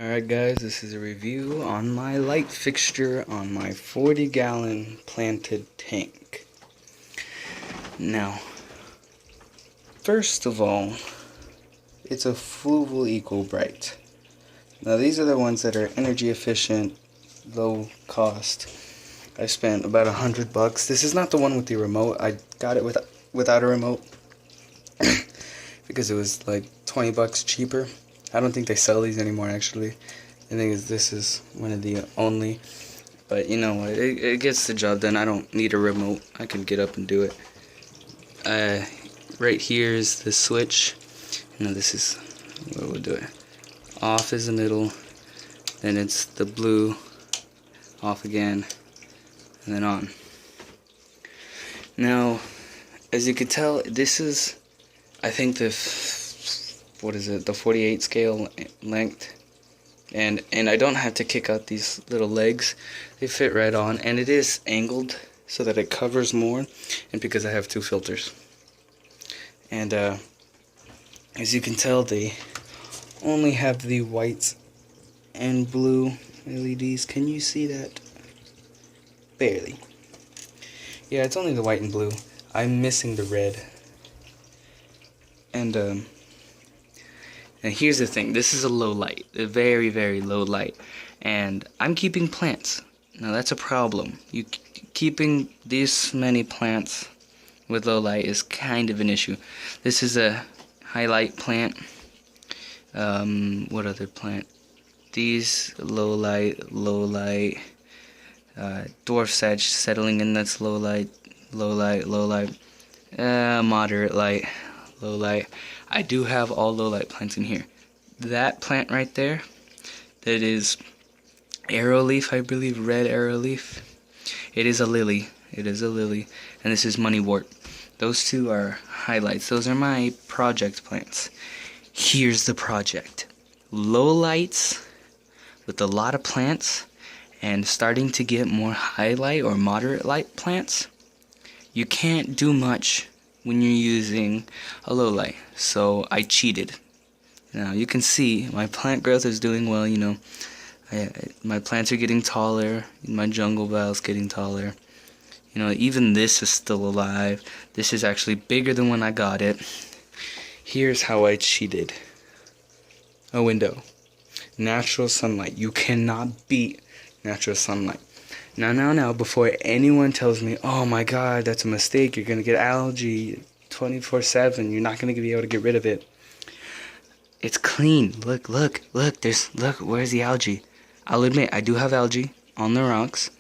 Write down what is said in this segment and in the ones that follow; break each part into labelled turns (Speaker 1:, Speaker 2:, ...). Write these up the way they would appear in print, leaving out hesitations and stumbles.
Speaker 1: Alright guys, this is a review on my light fixture on my 40-gallon planted tank. Now, first of all, it's a Fluval EcoBright. Now these are the ones that are energy efficient, low cost. I spent about $100. This is not the one with the remote. I got it without a remote because it was like $20 cheaper. I don't think they sell these anymore, actually. The thing is, this is one of the only. But you know what, it gets the job done. I don't need a remote. I can get up and do it. Right here is the switch. Now this is what we'll do it. Off is the middle. Then it's the blue. Off again. And then on. Now, as you can tell, this is, I think, the 48 scale length, and I don't have to kick out these little legs. They fit right on, and it is angled so that it covers more, and because I have two filters. And as you can tell, they only have the white and blue LEDs. Can you see that? Barely. Yeah, it's only the white and blue. I'm missing the red. And here's the thing, this is a low light, a very, very low light, and I'm keeping plants. Now that's a problem. Keeping these many plants with low light is kind of an issue. This is a highlight plant. What other plant? These low light, dwarf sedge settling in, that's low light, moderate light, low light. I do have all low light plants in here. That plant right there, that is arrow leaf, I believe, red arrow leaf. It is a lily. It is a lily. And this is moneywort. Those two are highlights. Those are my project plants. Here's the project. Low lights with a lot of plants and starting to get more highlight or moderate light plants. You can't do much when you're using a low light, so I cheated. Now you can see my plant growth is doing well. You know, my plants are getting taller, my jungle bell's getting taller. You know, even this is still alive. This is actually bigger than when I got it. Here's how I cheated. A window. Natural sunlight. You cannot beat natural sunlight. Now, before anyone tells me, oh my god, that's a mistake, you're going to get algae 24/7, you're not going to be able to get rid of it. It's clean. Look, where's the algae? I'll admit, I do have algae on the rocks,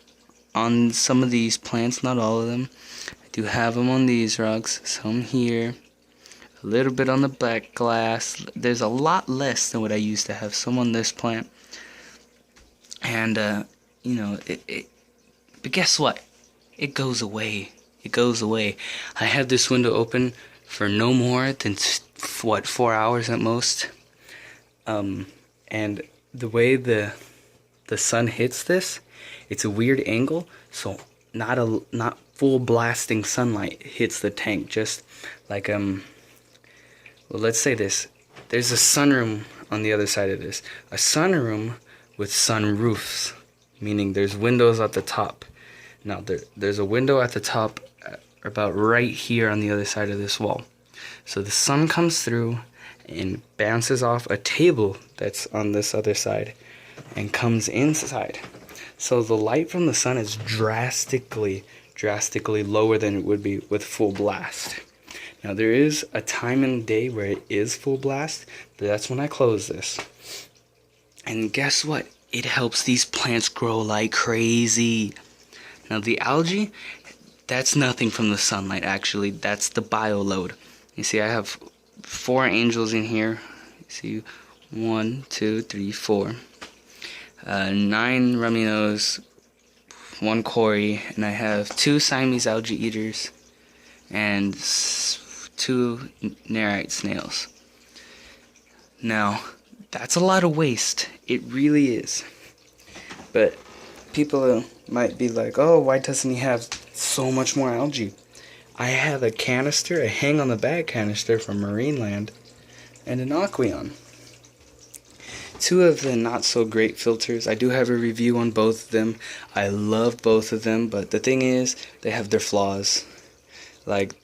Speaker 1: on some of these plants, not all of them. I do have them on these rocks, some here, a little bit on the back glass. There's a lot less than what I used to have, some on this plant. And, you know, but guess what? It goes away. It goes away. I had this window open for no more than, 4 hours at most. And the way the sun hits this, it's a weird angle, so not full blasting sunlight hits the tank. Just like, well, let's say this. There's a sunroom on the other side of this. A sunroom with sunroofs, meaning there's windows at the top. Now there's a window at the top about right here on the other side of this wall. So the sun comes through and bounces off a table that's on this other side and comes inside. So the light from the sun is drastically lower than it would be with full blast. Now there is a time in the day where it is full blast, but that's when I close this. And guess what? It helps these plants grow like crazy. Now the algae, that's nothing from the sunlight actually, that's the bioload. You see I have 4 angels in here. You see 1, 2, 3, 4. 9 rummy nose, 1 Cory, and I have 2 Siamese algae eaters and 2 Nerite snails. Now, that's a lot of waste. It really is. But people might be like, oh, why doesn't he have so much more algae? I have a canister, a hang on the bag canister from Marineland, and an Aqueon. two of the not so great filters. I do have a review on both of them. I love both of them, but the thing is, they have their flaws. Like,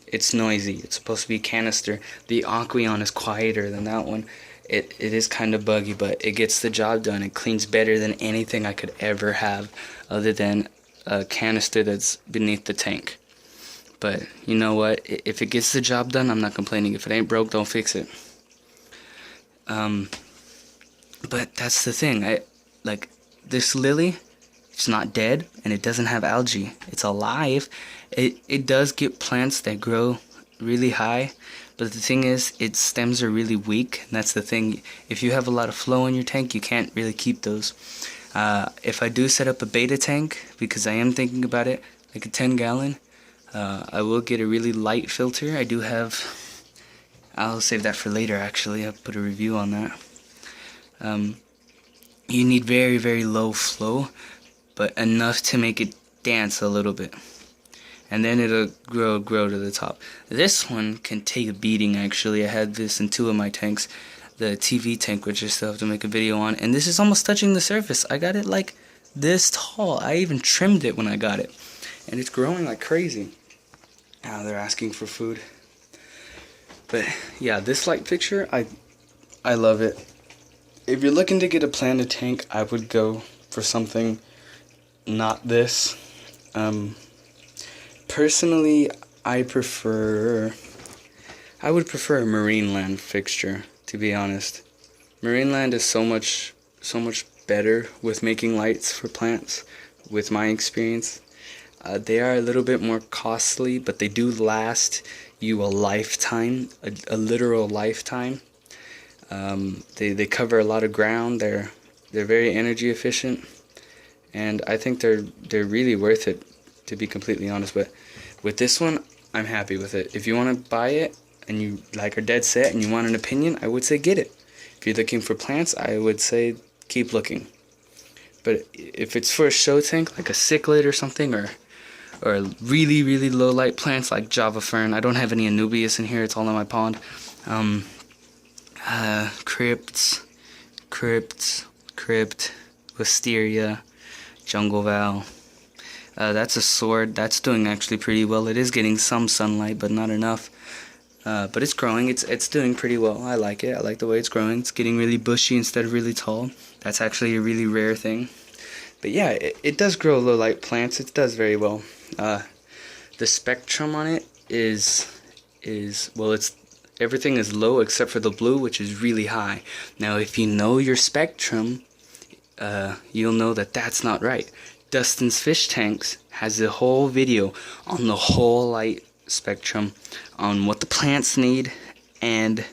Speaker 1: it's noisy. It's supposed to be canister. The Aqueon is quieter than that one. It is kind of buggy, but it gets the job done. It cleans better than anything I could ever have other than a canister that's beneath the tank. But you know what? If it gets the job done, I'm not complaining. If it ain't broke, don't fix it. But that's the thing. Like this lily, it's not dead and it doesn't have algae. It's alive. It does get plants that grow really high. But the thing is, its stems are really weak, and that's the thing. If you have a lot of flow in your tank, you can't really keep those. If I do set up a beta tank, because I am thinking about it, like a 10-gallon, I will get a really light filter. I do have, I'll save that for later actually, I'll put a review on that. You need very, very low flow, but enough to make it dance a little bit. And then it'll grow to the top. This one can take a beating actually. I had this in 2 of my tanks. The TV tank, which I still have to make a video on. And this is almost touching the surface. I got it like this tall. I even trimmed it when I got it. And it's growing like crazy. Now they're asking for food. But yeah, this light fixture, I love it. If you're looking to get a planted tank, I would go for something not this. Personally, I would prefer a marine land fixture, to be honest. Marine land is so much better with making lights for plants, with my experience. They are a little bit more costly, but they do last you a lifetime, a literal lifetime. They cover a lot of ground. They're very energy efficient, and I think they're really worth it, to be completely honest. But with this one, I'm happy with it. If you want to buy it and you are dead set and you want an opinion, I would say get it. If you're looking for plants, I would say keep looking. But if it's for a show tank, like a cichlid or something, or really, really low light plants like Java fern. I don't have any Anubias in here, it's all in my pond. Crypt, wisteria, jungle val. That's a sword. That's doing actually pretty well. It is getting some sunlight, but not enough. But it's growing. It's doing pretty well. I like it. I like the way it's growing. It's getting really bushy instead of really tall. That's actually a really rare thing. But yeah, it does grow low light plants. It does very well. The spectrum on it is well, it's everything is low except for the blue, which is really high. Now, if you know your spectrum, you'll know that that's not right. Dustin's Fish Tanks has a whole video on the whole light spectrum, on what the plants need and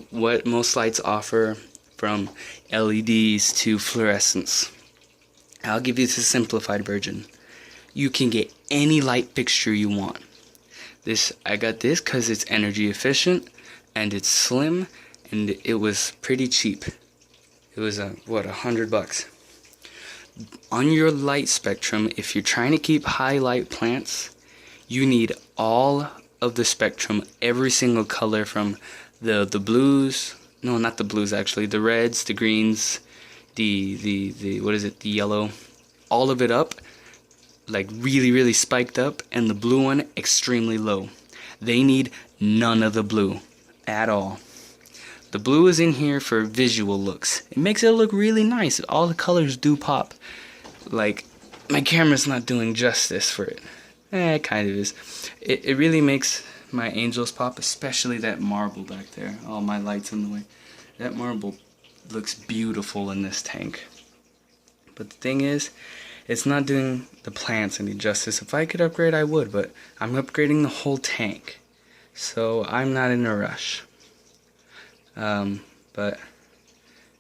Speaker 1: what most lights offer, from LEDs to fluorescence. I'll give you the simplified version. You can get any light fixture you want. I got this because it's energy efficient and it's slim and it was pretty cheap. It was $100. On your light spectrum, if you're trying to keep high light plants, you need all of the spectrum, every single color, from the blues, no, not the blues actually, the reds, the greens, the what is it, the yellow, all of it up, like really, really spiked up, and the blue one extremely low. They need none of the blue at all. The blue is in here for visual looks. It makes it look really nice. All the colors do pop. Like, my camera's not doing justice for it. It kind of is. It really makes my angels pop, especially that marble back there. Oh, my light's in the way. That marble looks beautiful in this tank. But the thing is, it's not doing the plants any justice. If I could upgrade, I would, but I'm upgrading the whole tank. So I'm not in a rush. But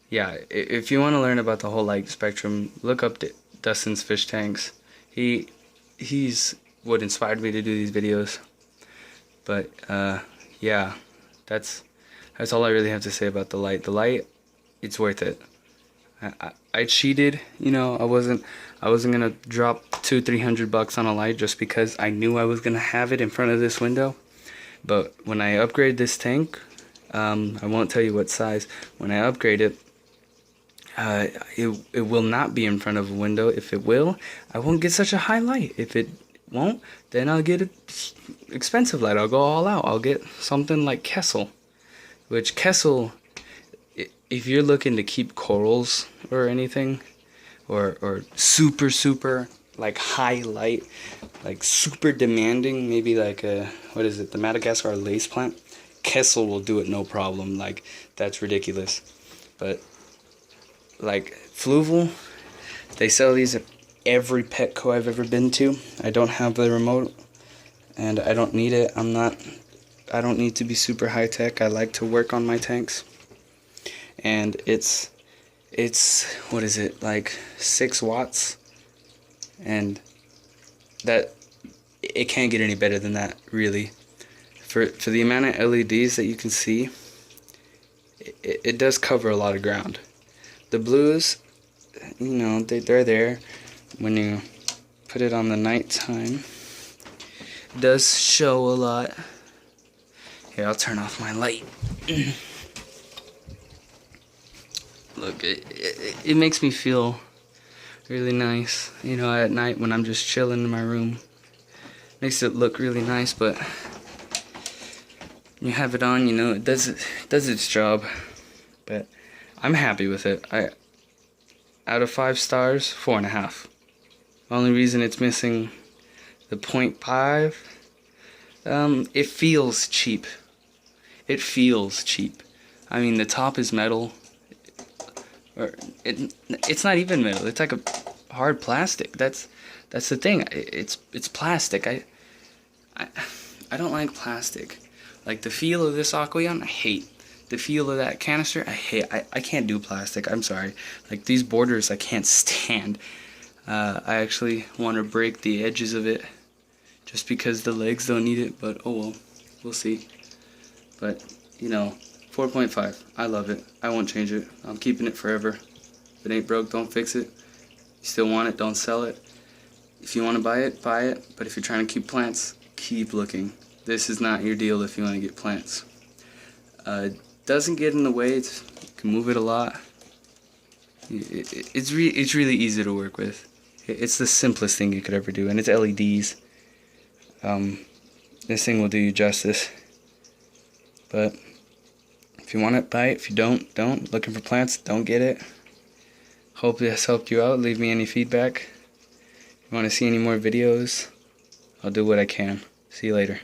Speaker 1: yeah, if you want to learn about the whole light spectrum, look up Dustin's Fish Tanks. He's what inspired me to do these videos. But yeah, that's all I really have to say about the light. The light, it's worth it. I cheated, you know. I wasn't gonna drop $200-300 on a light just because I knew I was gonna have it in front of this window. But when I upgrade this tank, I won't tell you what size. When I upgrade it, it will not be in front of a window. If it will, I won't get such a high light. If it won't, then I'll get an expensive light. I'll go all out. I'll get something like Kessel, which Kessel, if you're looking to keep corals or anything, or super like high light, like super demanding, maybe like what is it, the Madagascar lace plant, Kessel will do it no problem. Like, that's ridiculous. But like Fluval, they sell these at every Petco I've ever been to. I don't have the remote, and I don't need it. I don't need to be super high tech. I like to work on my tanks, and it's what is it, like 6 watts, and that, it can't get any better than that, really. For the amount of LEDs that you can see, it does cover a lot of ground. The blues, you know, they're there when you put it on the nighttime. It does show a lot. Here, I'll turn off my light. Look, it makes me feel really nice, you know, at night when I'm just chilling in my room. Makes it look really nice, but you have it on, you know, it does its job. But I'm happy with it. Out of 5 stars, 4.5. The only reason it's missing the 0.5, it feels cheap. It feels cheap. I mean, the top is metal. Or it's not even metal. It's like a hard plastic. That's the thing. It's plastic. I don't like plastic. Like the feel of this Aqueon, I hate. The feel of that canister, I hate. I can't do plastic. I'm sorry. Like these borders, I can't stand. I actually want to break the edges of it, just because the legs don't need it. But oh well, we'll see. But you know, 4.5. I love it. I won't change it. I'm keeping it forever. If it ain't broke, don't fix it. You still want it, don't sell it. If you want to buy it, buy it. But if you're trying to keep plants, keep looking. This is not your deal if you want to get plants. Doesn't get in the way. You can move it a lot. It's really easy to work with. It's the simplest thing you could ever do, and it's LEDs. This thing will do you justice. But if you want it, buy it. If you don't. Looking for plants, don't get it. Hope this helped you out. Leave me any feedback. If you want to see any more videos, I'll do what I can. See you later.